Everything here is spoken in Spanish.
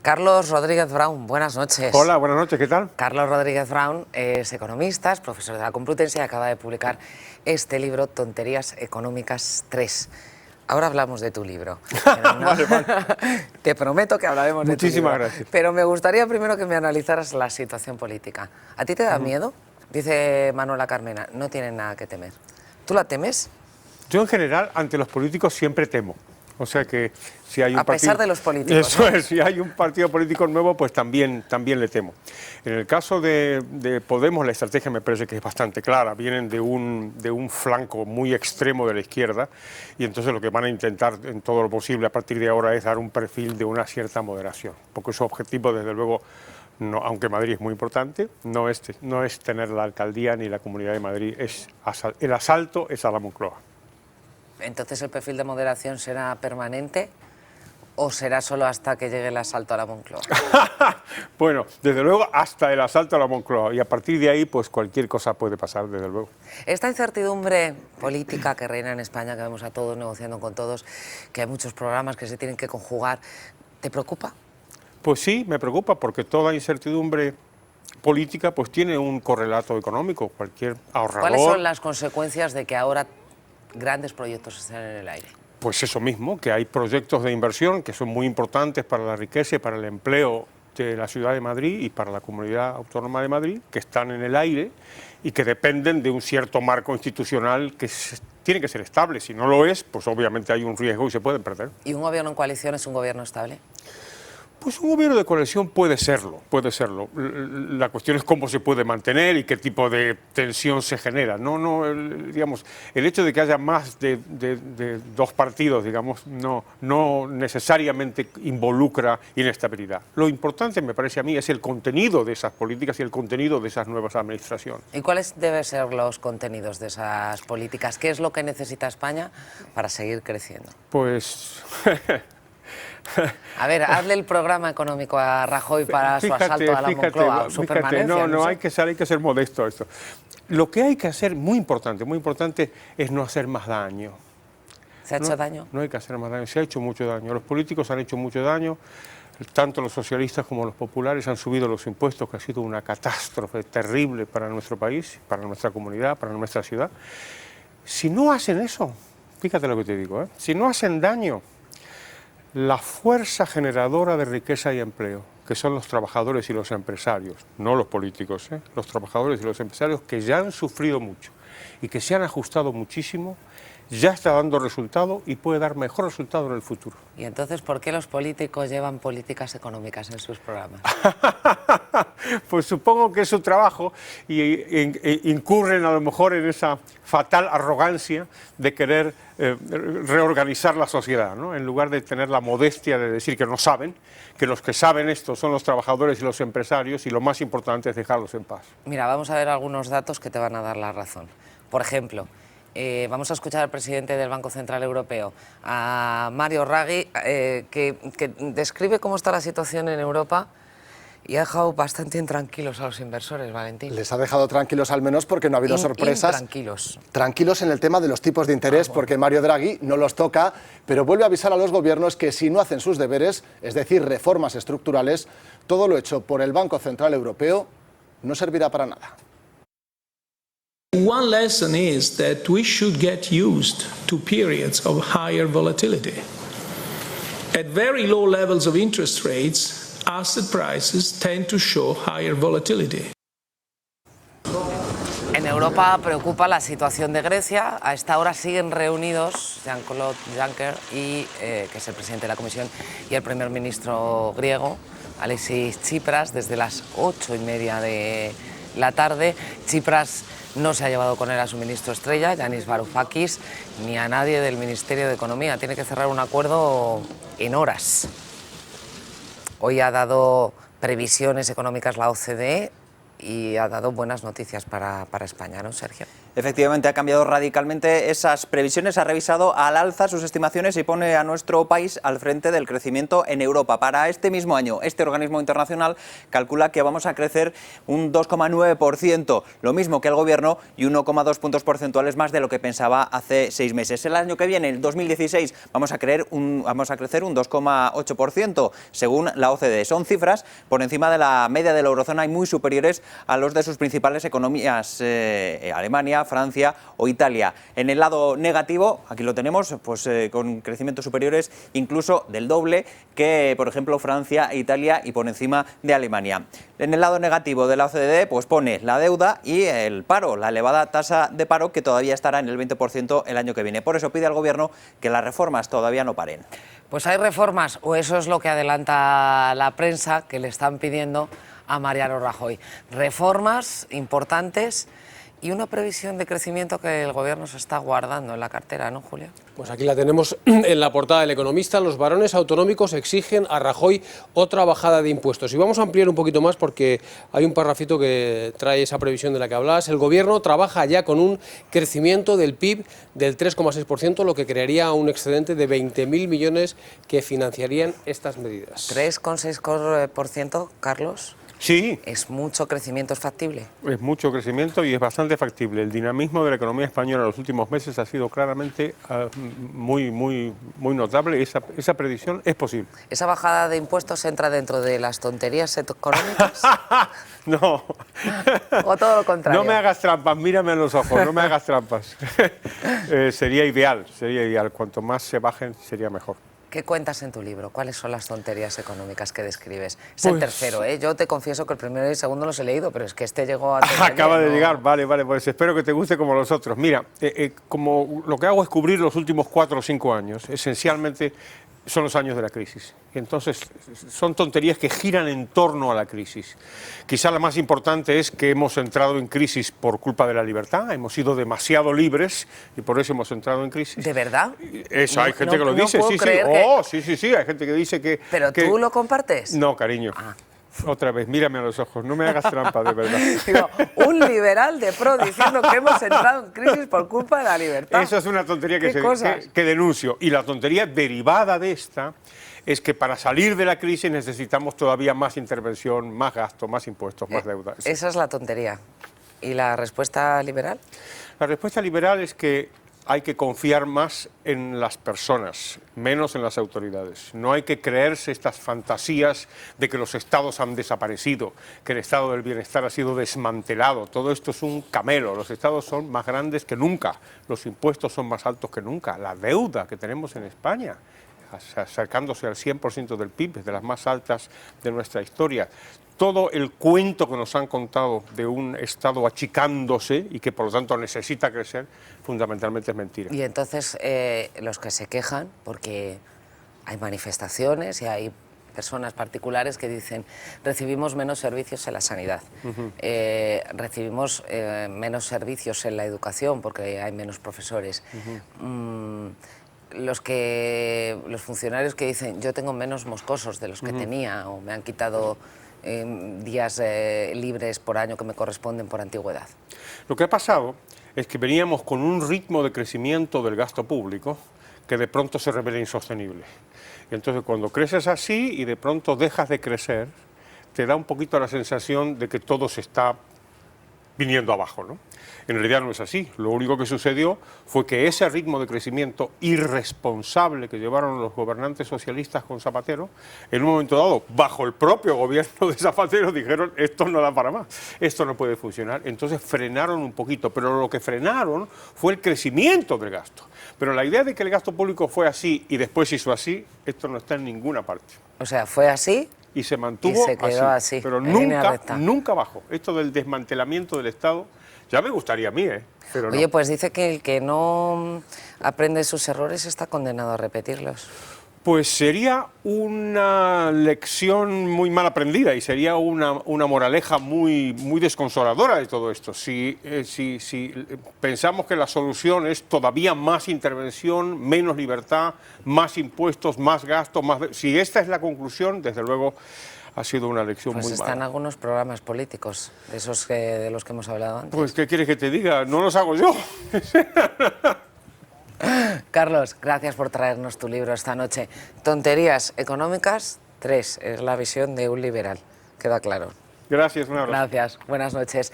Carlos Rodríguez Brown, buenas noches. Hola, buenas noches, ¿qué tal? Carlos Rodríguez Brown es economista, es profesor de la Complutense y acaba de publicar este libro, Tonterías Económicas 3. Ahora hablamos de tu libro. Vale. Te prometo que hablaremos de tu libro. Muchísimas gracias. Pero me gustaría primero que me analizaras la situación política. ¿A ti te da miedo? Dice Manuela Carmena, no tienen nada que temer. ¿Tú la temes? Yo en general ante los políticos siempre temo. O sea que si hay un A pesar de los políticos. Eso es, si hay un partido político nuevo, pues también le temo. En el caso de Podemos, la estrategia me parece que es bastante clara. Vienen de un flanco muy extremo de la izquierda y entonces lo que van a intentar en todo lo posible a partir de ahora es dar un perfil de una cierta moderación. Porque su objetivo, desde luego, no, aunque Madrid es muy importante, no es tener la alcaldía ni la Comunidad de Madrid, el asalto es a la Moncloa. Entonces, ¿el perfil de moderación será permanente o será solo hasta que llegue el asalto a la Moncloa? Bueno, desde luego hasta el asalto a la Moncloa y a partir de ahí pues cualquier cosa puede pasar, desde luego. Esta incertidumbre política que reina en España, que vemos a todos negociando con todos, que hay muchos programas que se tienen que conjugar, ¿te preocupa? Pues sí, me preocupa porque toda incertidumbre política pues tiene un correlato económico, cualquier ahorrador... ¿Cuáles son las consecuencias de que ahora grandes proyectos estén en el aire? Pues eso mismo, que hay proyectos de inversión que son muy importantes para la riqueza y para el empleo de la ciudad de Madrid y para la Comunidad Autónoma de Madrid, que están en el aire y que dependen de un cierto marco institucional que tiene que ser estable. Si no lo es, pues obviamente hay un riesgo y se pueden perder. ¿Y un gobierno en coalición es un gobierno estable? Pues un gobierno de coalición puede serlo, puede serlo. La cuestión es cómo se puede mantener y qué tipo de tensión se genera. Digamos, el hecho de que haya más de dos partidos, digamos, no necesariamente involucra inestabilidad. Lo importante, me parece a mí, es el contenido de esas políticas y el contenido de esas nuevas administraciones. ¿Y cuáles deben ser los contenidos de esas políticas? ¿Qué es lo que necesita España para seguir creciendo? Pues... A ver, hazle el programa económico a Rajoy para su asalto a la Moncloa, su permanencia. No, hay que ser modesto esto. Lo que hay que hacer, muy importante, es no hacer más daño. ¿Se ha hecho daño? No hay que hacer más daño, se ha hecho mucho daño. Los políticos han hecho mucho daño, tanto los socialistas como los populares han subido los impuestos, que ha sido una catástrofe terrible para nuestro país, para nuestra comunidad, para nuestra ciudad. Si no hacen eso, fíjate lo que te digo, si no hacen daño, la fuerza generadora de riqueza y empleo, que son los trabajadores y los empresarios, no los políticos, los trabajadores y los empresarios que ya han sufrido mucho y que se han ajustado muchísimo, ya está dando resultado y puede dar mejor resultado en el futuro. ¿Y entonces por qué los políticos llevan políticas económicas en sus programas? Pues supongo que es su trabajo y incurren a lo mejor en esa fatal arrogancia de querer reorganizar la sociedad, ¿no? En lugar de tener la modestia de decir que no saben, que los que saben esto son los trabajadores y los empresarios y lo más importante es dejarlos en paz. Mira, vamos a ver algunos datos que te van a dar la razón. Por ejemplo, vamos a escuchar al presidente del Banco Central Europeo, a Mario Draghi, que describe cómo está la situación en Europa y ha dejado bastante intranquilos a los inversores, Valentín. Les ha dejado tranquilos al menos porque no ha habido sorpresas. Tranquilos. Tranquilos en el tema de los tipos de interés, porque Mario Draghi no los toca, pero vuelve a avisar a los gobiernos que si no hacen sus deberes, es decir, reformas estructurales, todo lo hecho por el Banco Central Europeo no servirá para nada. One lesson is that we should get used to periods of higher volatility. At very low levels of interest rates, asset prices tend to show higher volatility. En Europa preocupa la situación de Grecia. A esta hora siguen reunidos Jean-Claude Juncker, que es el presidente de la Comisión, y el primer ministro griego, Alexis Tsipras, desde las 8:30 de la tarde. Tsipras no se ha llevado con él a su ministro estrella, Yanis Varoufakis, ni a nadie del Ministerio de Economía. Tiene que cerrar un acuerdo en horas. Hoy ha dado previsiones económicas la OCDE y ha dado buenas noticias para España, ¿no, Sergio? Efectivamente, ha cambiado radicalmente esas previsiones, ha revisado al alza sus estimaciones y pone a nuestro país al frente del crecimiento en Europa. Para este mismo año, este organismo internacional calcula que vamos a crecer un 2,9%, lo mismo que el Gobierno, y 1,2 puntos porcentuales más de lo que pensaba hace 6 meses. El año que viene, el 2016, vamos a crecer un 2,8%, según la OCDE. Son cifras por encima de la media de la eurozona y muy superiores a los de sus principales economías, Alemania, Francia o Italia. En el lado negativo, aquí lo tenemos, pues con crecimientos superiores incluso del doble que, por ejemplo, Francia e Italia, y por encima de Alemania. En el lado negativo de la OCDE, pues pone la deuda y el paro, la elevada tasa de paro, que todavía estará en el 20% el año que viene. Por eso pide al Gobierno que las reformas todavía no paren. Pues hay reformas, o eso es lo que adelanta la prensa, que le están pidiendo a Mariano Rajoy. Reformas importantes y una previsión de crecimiento que el Gobierno se está guardando en la cartera, ¿no, Julio? Pues aquí la tenemos en la portada del Economista. Los varones autonómicos exigen a Rajoy otra bajada de impuestos. Y vamos a ampliar un poquito más porque hay un parrafito que trae esa previsión de la que hablabas. El Gobierno trabaja ya con un crecimiento del PIB del 3,6%, lo que crearía un excedente de 20.000 millones que financiarían estas medidas. 3,6%, Carlos. Sí. ¿Es mucho crecimiento? ¿Es factible? Es mucho crecimiento y es bastante factible. El dinamismo de la economía española en los últimos meses ha sido claramente muy notable. Esa predicción es posible. ¿Esa bajada de impuestos entra dentro de las tonterías económicas? No. ¿O todo lo contrario? No me hagas trampas, mírame a los ojos, no me hagas trampas. Sería ideal. Cuanto más se bajen, sería mejor. ¿Qué cuentas en tu libro? ¿Cuáles son las tonterías económicas que describes? Es el tercero, ¿eh? Yo te confieso que el primero y el segundo los he leído, pero es que este llegó a... Acaba de llegar, vale, pues espero que te guste como los otros. Mira, como lo que hago es cubrir los últimos 4 o 5 años, esencialmente son los años de la crisis. Entonces, son tonterías que giran en torno a la crisis. Quizá la más importante es que hemos entrado en crisis por culpa de la libertad, hemos sido demasiado libres y por eso hemos entrado en crisis. ¿De verdad? Eso, hay gente que lo dice, sí, hay gente que dice que... ¿Pero tú lo compartes? No, cariño. Otra vez, mírame a los ojos, no me hagas trampa, de verdad. Digo, un liberal de pro diciendo que hemos entrado en crisis por culpa de la libertad. Eso es una tontería que denuncio. Y la tontería derivada de esta es que para salir de la crisis necesitamos todavía más intervención, más gasto, más impuestos, más deuda. Esa es la tontería. ¿Y la respuesta liberal? La respuesta liberal es que hay que confiar más en las personas, menos en las autoridades. No hay que creerse estas fantasías de que los estados han desaparecido, que el estado del bienestar ha sido desmantelado. Todo esto es un camelo. Los estados son más grandes que nunca, los impuestos son más altos que nunca, la deuda que tenemos en España, acercándose al 100% del PIB, es de las más altas de nuestra historia. Todo el cuento que nos han contado de un Estado achicándose y que por lo tanto necesita crecer, fundamentalmente es mentira. Y entonces los que se quejan, porque hay manifestaciones y hay personas particulares que dicen recibimos menos servicios en la sanidad, recibimos menos servicios en la educación porque hay menos profesores. Los funcionarios que dicen yo tengo menos moscosos de los que tenía o me han quitado días libres por año que me corresponden por antigüedad. Lo que ha pasado es que veníamos con un ritmo de crecimiento del gasto público que de pronto se revela insostenible. Y entonces cuando creces así y de pronto dejas de crecer, te da un poquito la sensación de que todo se está viniendo abajo, ¿no? En realidad no es así. Lo único que sucedió fue que ese ritmo de crecimiento irresponsable que llevaron los gobernantes socialistas con Zapatero, en un momento dado, bajo el propio gobierno de Zapatero, dijeron esto no da para más, esto no puede funcionar. Entonces frenaron un poquito, pero lo que frenaron fue el crecimiento del gasto. Pero la idea de que el gasto público fue así y después hizo así, esto no está en ninguna parte. O sea, fue así y se mantuvo y se quedó así, pero nunca bajó. Esto del desmantelamiento del Estado ya me gustaría a mí, pero Oye, no. pues dice que el que no aprende sus errores está condenado a repetirlos. Pues sería una lección muy mal aprendida y sería una moraleja muy desconsoladora de todo esto. Si pensamos que la solución es todavía más intervención, menos libertad, más impuestos, más gasto, si esta es la conclusión, desde luego ha sido una lección Pues muy están mala. algunos programas políticos, de esos de los que hemos hablado antes. Pues, ¿qué quieres que te diga? No los hago yo. Carlos, gracias por traernos tu libro esta noche. Tonterías económicas 3, es la visión de un liberal, queda claro. Gracias, un abrazo. Gracias, buenas noches.